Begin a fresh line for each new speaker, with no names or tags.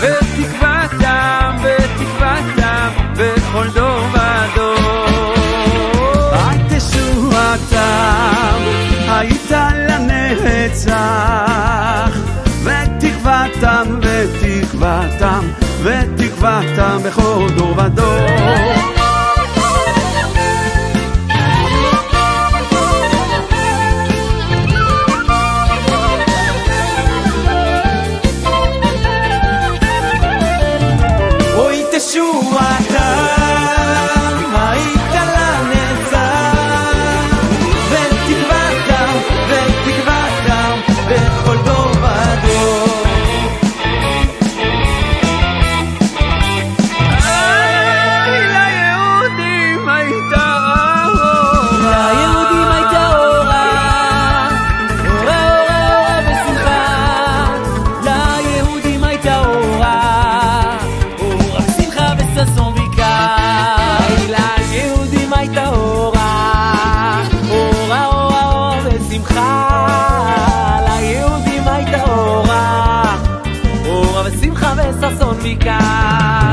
ותקוותם, ותקוותם בכל דור ודור.
רק תשועתם היית לנצח, ותקוותם, ותקוותם, ותקוותם בכל דור ודור. תשועתם היית לנצח, ותקוותם, ותקוותם בכל דור ודור.
ליהודים הייתה אורה,
ליהודים הייתה אורה, אורה אורה ושמחה. ליהודים הייתה אורה, ששון ויקר. ליהודים הייתה אורה, אורה אורה אורה ושמחה. ליהודים הייתה אורה, אורה ושמחה וששון ויקר.